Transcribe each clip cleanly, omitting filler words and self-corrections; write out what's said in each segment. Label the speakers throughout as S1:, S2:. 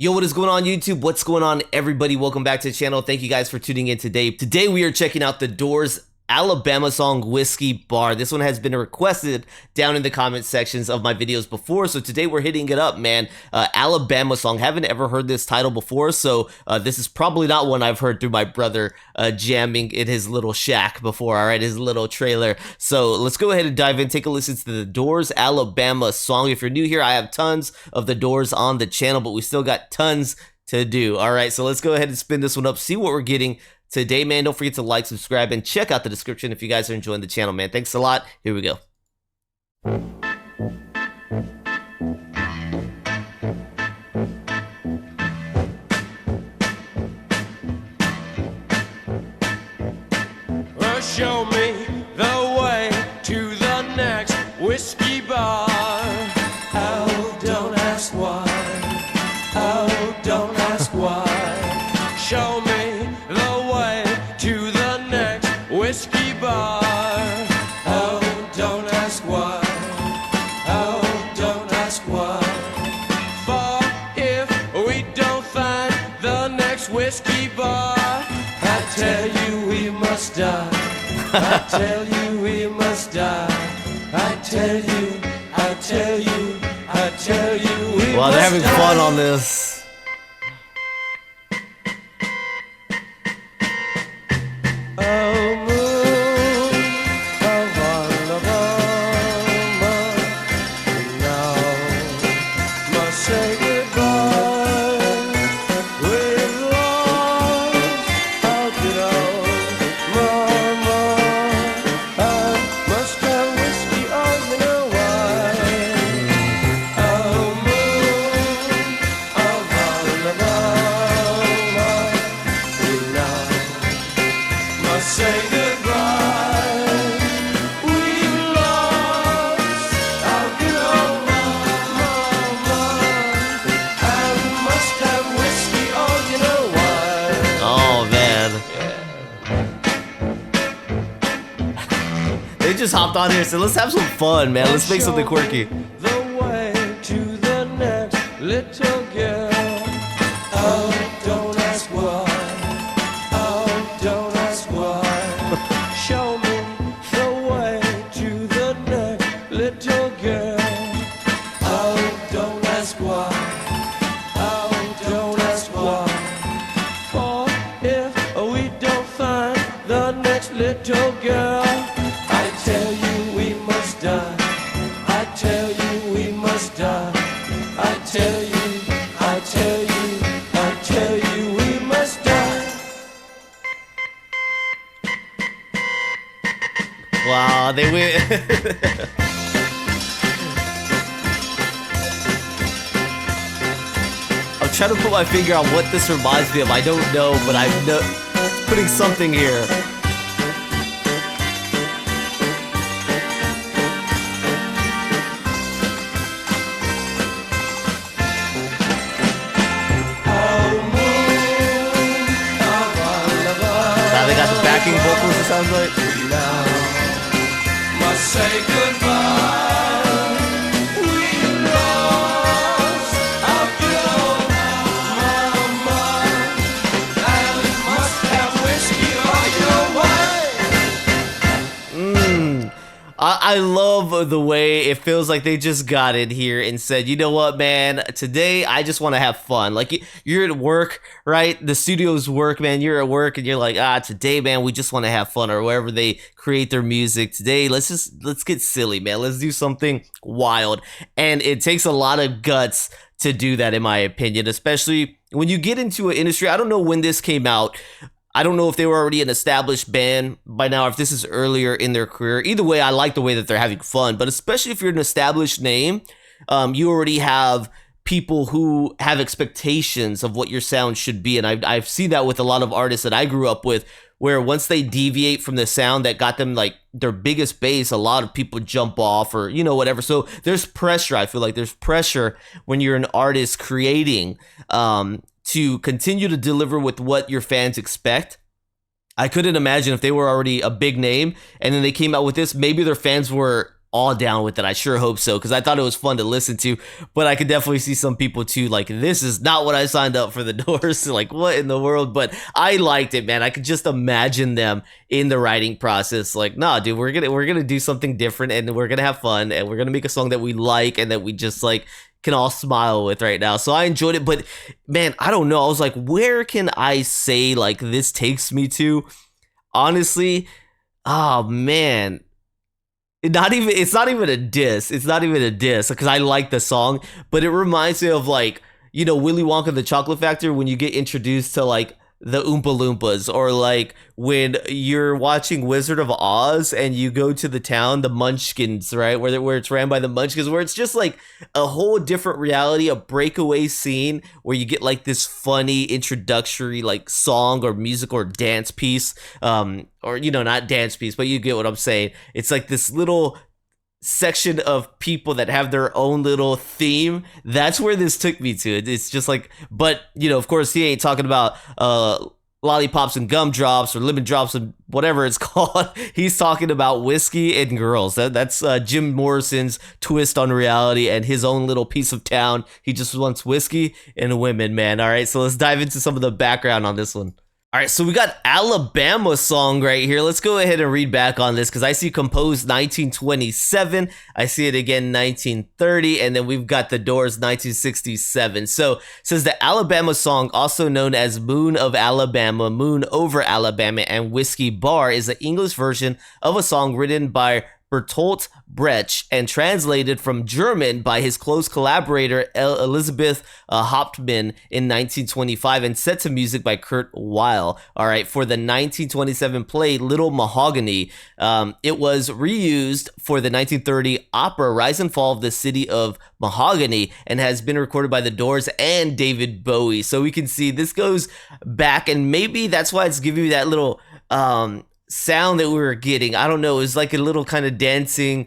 S1: Yo, what is going on YouTube? What's going on, everybody? Welcome back to the channel. Thank you guys for tuning in today. Today we are checking out the Doors Alabama song Whiskey Bar. This one has been requested down in the comment sections of my videos before, so today we're hitting it up, man. Alabama song. Haven't ever heard this title before, so this is probably not one I've heard through my brother jamming in his little shack before, all right, his little trailer. So let's go ahead and dive in, take a listen to the Doors Alabama song. If you're new here, I have tons of the Doors on the channel, but we still got tons to do. All right, so let's go ahead and spin this one up, see what we're getting today, man. Don't forget to like, subscribe, and check out the description if you guys are enjoying the channel, man. Thanks a lot. Here we go.
S2: Well, show me the way to the next whiskey bar. Oh, don't ask why. Oh, don't ask why. Show me the way to the next whiskey bar. Oh, don't ask why. Oh, don't ask why. For if we don't find the next whiskey bar, I tell you we must die. I tell you we must die. I tell you, I tell you, I tell you we
S1: Wow, they're
S2: must
S1: having
S2: die.
S1: fun on this.
S2: Oh, moon of Alabama, now must say goodbye. We've lost our good old mama. I must have whiskey, oh, you know why. Oh, moon of Alabama, now must say goodbye. We've lost our good old mama, and must have whiskey, oh, you know why.
S1: Oh, man. They just hopped on here, so let's have some fun, man. Let's make something quirky.
S2: The way to the next little girl. Oh, don't ask why. Oh, don't ask why. Show me the way to the next little girl. Oh, don't ask why. Oh, don't ask why. For if we don't find the next little girl, I tell you we must die. I tell you we must die. I tell you, I tell you, I tell you we must die.
S1: Wow, they went. I'm trying to put my finger on what this reminds me of. I don't know, but I'm putting something here. Now they got the backing vocals, it sounds like.
S2: Must say goodbye. We lost our good old mama, and must have whiskey, oh, you know why.
S1: I love the way it feels like they just got in here and said, you know what, man, today I just want to have fun. Like, you're at work, right? The studio's work, man. You're at work and you're like, today, man, we just want to have fun, or wherever they create their music. Today, let's get silly, man. Let's do something wild. And it takes a lot of guts to do that, in my opinion, especially when you get into an industry. I don't know when this came out. I don't know if they were already an established band by now, or if this is earlier in their career. Either way, I like the way that they're having fun. But especially if you're an established name, you already have people who have expectations of what your sound should be. And I've seen that with a lot of artists that I grew up with, where once they deviate from the sound that got them like their biggest base, a lot of people jump off, or, you know, whatever. So there's pressure. I feel like there's pressure when you're an artist creating, to continue to deliver with what your fans expect. I couldn't imagine if they were already a big name and then they came out with this, maybe their fans were all down with it. I sure hope so, because I thought it was fun to listen to. But I could definitely see some people too, like, this is not what I signed up for the Doors. Like, what in the world? But I liked it, man. I could just imagine them in the writing process, like, nah, dude, we're gonna do something different, and we're gonna have fun, and we're gonna make a song that we like and that we just like can all smile with right now. So I enjoyed it. But man, I don't know. I was like, where can I say like this takes me to? Honestly, oh man. It's not even a diss. It's not even a diss because I like the song, but it reminds me of like, Willy Wonka and the Chocolate Factory when you get introduced to like the Oompa Loompas, or like when you're watching Wizard of Oz and you go to the town, the Munchkins, right? Where it's ran by the Munchkins, where it's just like a whole different reality, a breakaway scene where you get like this funny introductory like song or music or dance piece, or not dance piece, but you get what I'm saying. It's like this little section of people that have their own little theme. That's where this took me to. It's just like, but of course he ain't talking about lollipops and gumdrops or lemon drops and whatever it's called. He's talking about whiskey and girls. That's Jim Morrison's twist on reality and his own little piece of town. He just wants whiskey and women, man. All right, so let's dive into some of the background on this one. All right, so we got Alabama song right here. Let's go ahead and read back on this because I see composed 1927. I see it again 1930, and then we've got the Doors 1967. So it says the Alabama song, also known as Moon of Alabama, Moon Over Alabama, and Whiskey Bar, is the English version of a song written by Bertolt Brecht and translated from German by his close collaborator Elizabeth Hauptmann in 1925 and set to music by Kurt Weill. All right, for the 1927 play Little Mahogany, it was reused for the 1930 opera Rise and Fall of the City of Mahogany and has been recorded by the Doors and David Bowie. So we can see this goes back, and maybe that's why it's giving you that little sound that we were getting. I don't know, it was like a little kind of dancing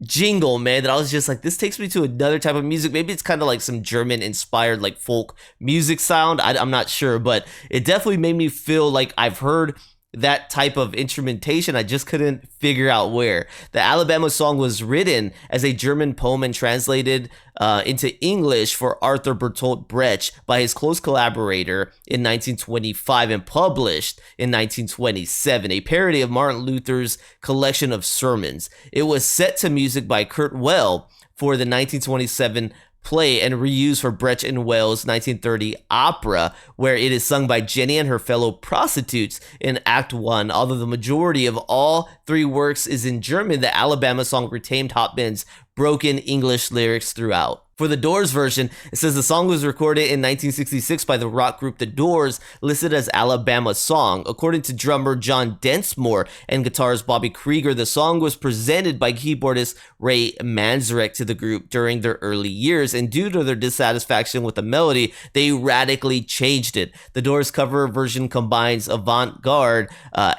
S1: jingle, man, that I was just like, this takes me to another type of music. Maybe it's kind of like some German inspired like folk music sound. I'm not sure, but it definitely made me feel like I've heard that type of instrumentation. I just couldn't figure out where. The Alabama song was written as a German poem and translated into English for Arthur Bertolt Brecht by his close collaborator in 1925 and published in 1927, a parody of Martin Luther's collection of sermons. It was set to music by Kurt Weill for the 1927 play and reused for Brecht and Weill's 1930 opera, where it is sung by Jenny and her fellow prostitutes in Act 1. Although the majority of all three works is in German, the Alabama song retained Hauptmann's broken English lyrics throughout. For the Doors version, it says the song was recorded in 1966 by the rock group The Doors, listed as Alabama song. According to drummer John Densmore and guitarist Bobby Krieger, the song was presented by keyboardist Ray Manzarek to the group during their early years, and due to their dissatisfaction with the melody, they radically changed it. The Doors cover version combines avant-garde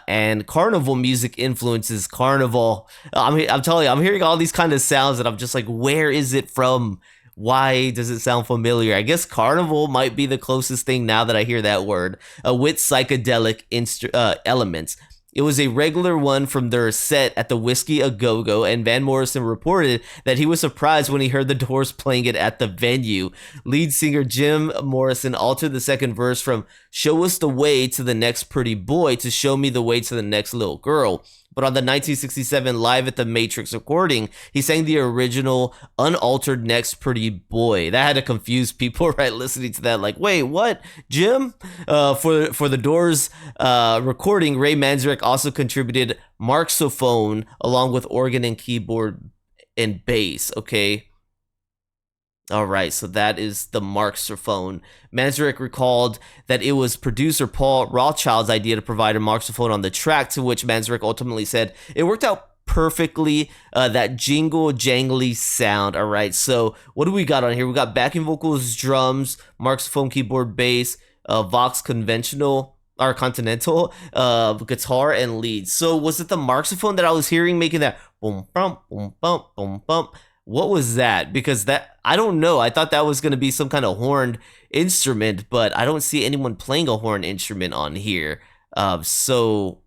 S1: and carnival music influences. Carnival. I'm telling you, I'm hearing all these kind of sounds that I'm just like, where is it from? Why does it sound familiar? I guess carnival might be the closest thing now that I hear that word, with psychedelic elements. It was a regular one from their set at the Whiskey A Go-Go, and Van Morrison reported that he was surprised when he heard the Doors playing it at the venue. Lead singer Jim Morrison altered the second verse from "Show us the way to the next pretty boy" to "Show me the way to the next little girl." But on the 1967 Live at the Matrix recording, he sang the original unaltered "Next Pretty Boy." That had to confuse people, right, listening to that. Like, wait, what, Jim? For the Doors recording, Ray Manzarek also contributed marxophone along with organ and keyboard and bass. Okay. All right, so that is the marxophone. Manzarek recalled that it was producer Paul Rothchild's idea to provide a marxophone on the track, to which Manzarek ultimately said it worked out perfectly, that jingle jangly sound. All right, so what do we got on here? We got backing vocals, drums, marxophone, keyboard, bass, Vox conventional or continental, guitar, and lead. So was it the marxophone that I was hearing making that boom bump boom bump boom bump? What was that? Because that, I don't know. I thought that was going to be some kind of horned instrument, but I don't see anyone playing a horn instrument on here. So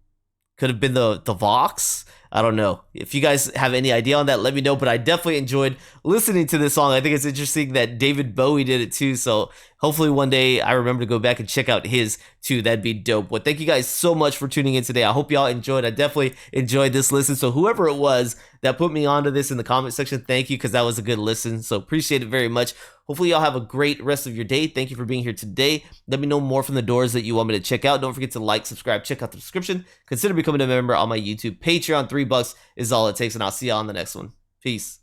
S1: could have been the Vox. I don't know. If you guys have any idea on that, let me know. But I definitely enjoyed listening to this song. I think it's interesting that David Bowie did it too. So hopefully one day I remember to go back and check out his too. That'd be dope. Well, thank you guys so much for tuning in today. I hope y'all enjoyed. I definitely enjoyed this listen. So whoever it was that put me onto this in the comment section, thank you, because that was a good listen. So appreciate it very much. Hopefully y'all have a great rest of your day. Thank you for being here today. Let me know more from the doors that you want me to check out. Don't forget to like, subscribe, check out the description. Consider becoming a member on my YouTube. Patreon, $3 is all it takes, and I'll see y'all on the next one. Peace.